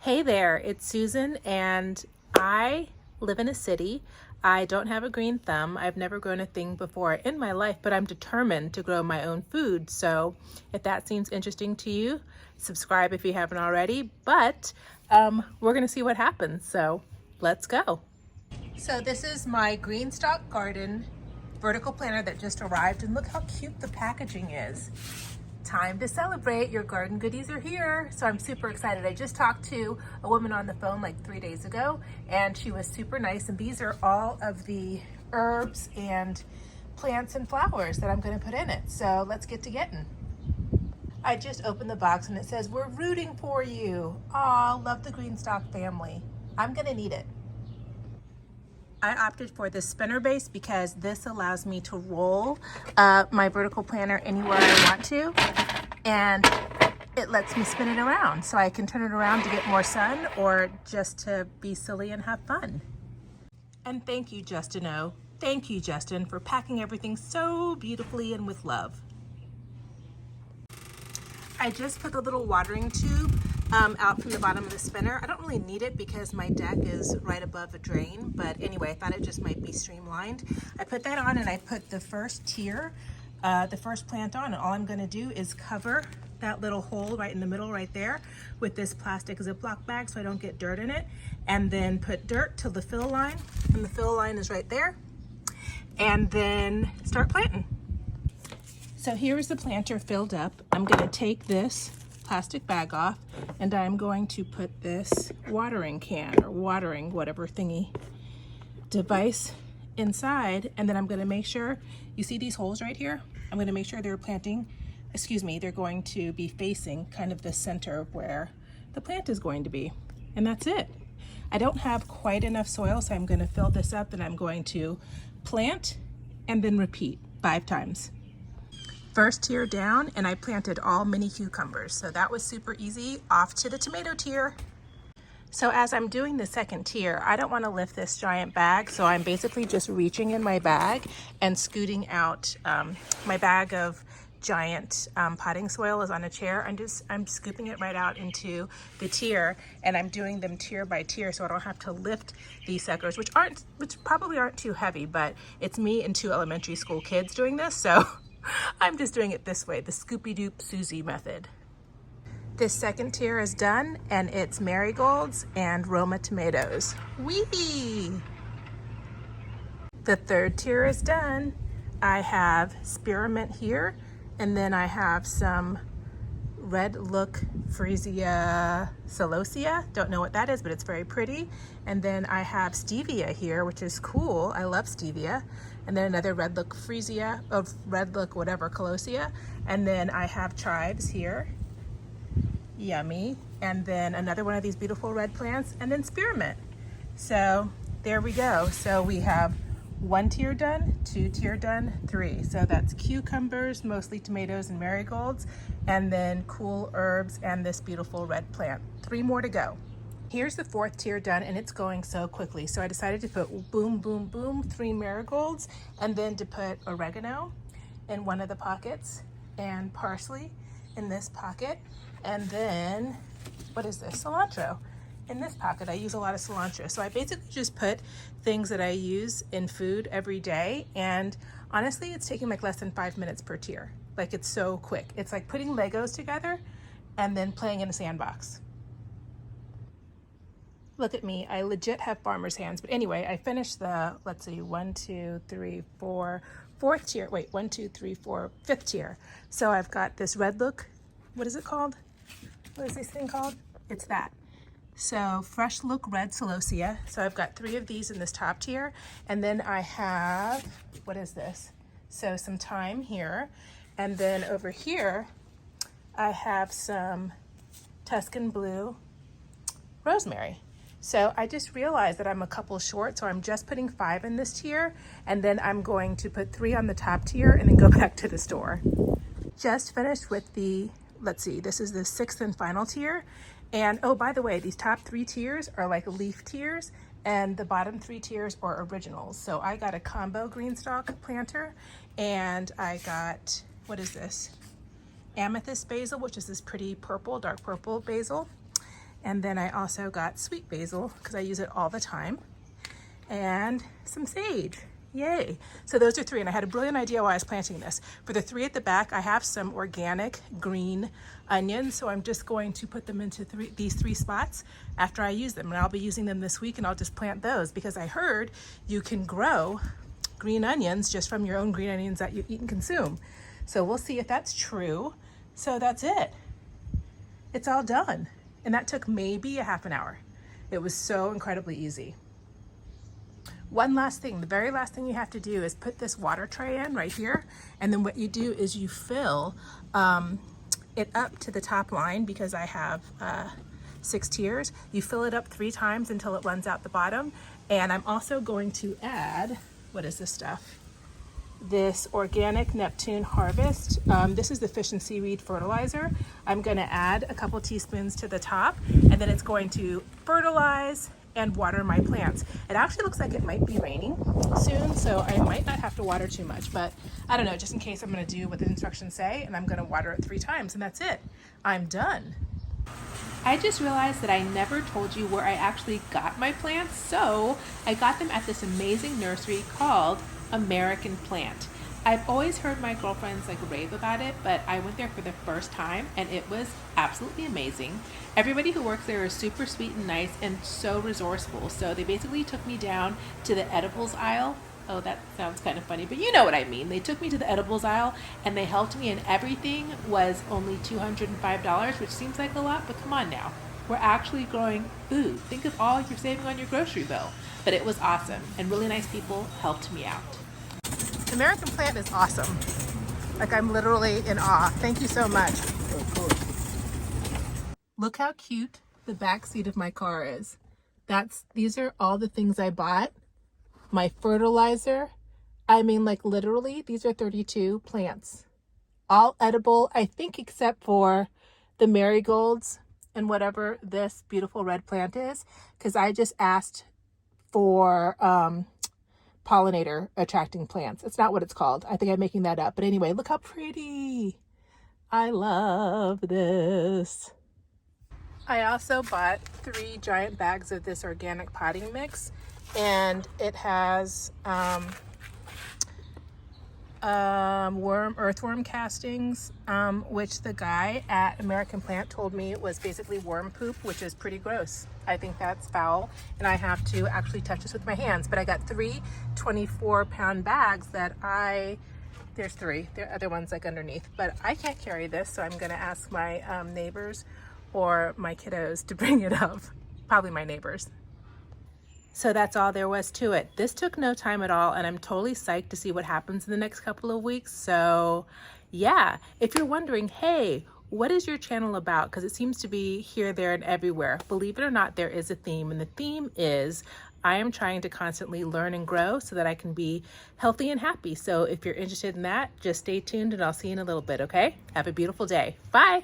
Hey there, it's Susan and I live in a city. I don't have a green thumb. I've never grown a thing before in my life, but I'm determined to grow my own food. So if that seems interesting to you, subscribe if you haven't already, but we're gonna see what happens. So let's go. So this is my GreenStalk garden vertical planter that just arrived, and look how cute the packaging is. Time to celebrate, your garden goodies are here. So I'm super excited. I just talked to a woman on the phone like 3 days ago, and she was super nice. And these are all of the herbs and plants and flowers that I'm gonna put in it. So let's get to getting. I just opened the box and it says, "We're rooting for you." Aw, love the GreenStalk family. I'm gonna need it. I opted for the spinner base because this allows me to roll my vertical planter anywhere I want to, and it lets me spin it around so I can turn it around to get more sun or just to be silly and have fun. And thank you, Justin O. Thank you, Justin, for packing everything so beautifully and with love. I just put the little watering tube out from the bottom of the spinner. I don't really need it because my deck is right above a drain, but anyway, I thought it just might be streamlined. I put that on and I put the first tier, the first plant on, and all I'm gonna do is cover that little hole right in the middle right there with this plastic Ziploc bag so I don't get dirt in it, and then put dirt till the fill line, and the fill line is right there, and then start planting. So here's the planter filled up. I'm gonna take this plastic bag off and I'm going to put this watering can or watering whatever thingy device inside, and then I'm gonna make sure, you see these holes right here? I'm gonna make sure they're they're going to be facing kind of the center of where the plant is going to be. And that's it. I don't have quite enough soil, so I'm gonna fill this up and I'm going to plant and then repeat 5 times. First tier down, and I planted all mini cucumbers, so that was super easy. Off to the tomato tier. So as I'm doing the second tier, I don't want to lift this giant bag, so I'm basically just reaching in my bag and scooting out. My bag of giant potting soil is on a chair. I'm scooping it right out into the tier, and I'm doing them tier by tier so I don't have to lift these suckers, which probably aren't too heavy, but it's me and 2 elementary school kids doing this, so I'm just doing it this way, the Scoopy-Doop Susie method. This second tier is done, and it's marigolds and Roma tomatoes. Wee! The third tier is done. I have spearmint here, and then I have some red look Freesia celosia. Don't know what that is, but it's very pretty. And then I have stevia here, which is cool. I love stevia. And then another red look Freesia, red look whatever colosia. And then I have chives here. Yummy. And then another one of these beautiful red plants, and then spearmint. So there we go. So we have 1 tier done, 2 tier done, 3. So that's cucumbers, mostly tomatoes and marigolds, and then cool herbs and this beautiful red plant. 3 more to go. Here's the 4th tier done, and it's going so quickly. So I decided to put boom, boom, boom, 3 marigolds, and then to put oregano in one of the pockets and parsley in this pocket. And then, what is this? Cilantro. In this pocket, I use a lot of cilantro. So I basically just put things that I use in food every day. And honestly, it's taking like less than 5 minutes per tier. Like, it's so quick. It's like putting Legos together and then playing in a sandbox. Look at me, I legit have farmer's hands. But anyway, I finished the, let's see, 1, 2, 3, 4, 4th tier. Wait, 1, 2, 3, 4, 5th tier. So I've got this red look, what is it called? What is this thing called? It's that. So fresh look red celosia. So I've got 3 of these in this top tier. And then I have, what is this? So some thyme here. And then over here, I have some Tuscan blue rosemary. So I just realized that I'm a couple short, so I'm just putting 5 in this tier, and then I'm going to put 3 on the top tier and then go back to the store. Just finished with the, let's see, this is the 6th and final tier. And oh, by the way, these top 3 tiers are like leaf tiers, and the bottom 3 tiers are originals. So I got a combo GreenStalk planter, and I got, what is this? Amethyst basil, which is this pretty purple, dark purple basil. And then I also got sweet basil because I use it all the time, and some sage. Yay. So those are 3, and I had a brilliant idea why I was planting this. For the 3 at the back, I have some organic green onions, so I'm just going to put them into these 3 spots after I use them, and I'll be using them this week, and I'll just plant those because I heard you can grow green onions just from your own green onions that you eat and consume. So we'll see if that's true. So that's it. It's all done. And that took maybe a half an hour. It was so incredibly easy. One last thing, the very last thing you have to do is put this water tray in right here. And then what you do is you fill it up to the top line, because I have 6 tiers. You fill it up 3 times until it runs out the bottom. And I'm also going to add, what is this stuff? This organic Neptune Harvest. This is the fish and seaweed fertilizer. I'm going to add a couple teaspoons to the top, and then it's going to fertilize and water my plants. It actually looks like it might be raining soon, so I might not have to water too much, but I don't know, just in case I'm going to do what the instructions say, and I'm going to water it 3 times, and that's it. I'm done. I just realized that I never told you where I actually got my plants, so I got them at this amazing nursery called American Plant. I've always heard my girlfriends rave about it, but I went there for the first time and it was absolutely amazing. Everybody who works there is super sweet and nice and so resourceful. So they basically took me down to the edibles aisle. Oh, that sounds kind of funny, but you know what I mean. They took me to the edibles aisle and they helped me, and everything was only $205, which seems like a lot, but come on now. We're actually growing food. Think of all you're saving on your grocery bill. But it was awesome, and really nice people helped me out. American Plant is awesome. I'm literally in awe. Thank you so much. Of course. Look how cute the back seat of my car is. These are all the things I bought. My fertilizer. I mean, literally, these are 32 plants. All edible, I think, except for the marigolds and whatever this beautiful red plant is, because I just asked for pollinator attracting plants. It's not what it's called. I think I'm making that up. But anyway, look how pretty. I love this. I also bought 3 giant bags of this organic potting mix, and it has earthworm castings, which the guy at American Plant told me was basically worm poop, which is pretty gross. I think that's foul, and I have to actually touch this with my hands. But I got 3 24-pound bags that there's 3. There are other ones underneath, but I can't carry this, so I'm gonna ask my neighbors or my kiddos to bring it up. Probably my neighbors. So that's all there was to it. This took no time at all, and I'm totally psyched to see what happens in the next couple of weeks. So yeah, if you're wondering, hey, what is your channel about? Because it seems to be here, there, and everywhere. Believe it or not, there is a theme, and the theme is I am trying to constantly learn and grow so that I can be healthy and happy. So if you're interested in that, just stay tuned, and I'll see you in a little bit, okay? Have a beautiful day. Bye.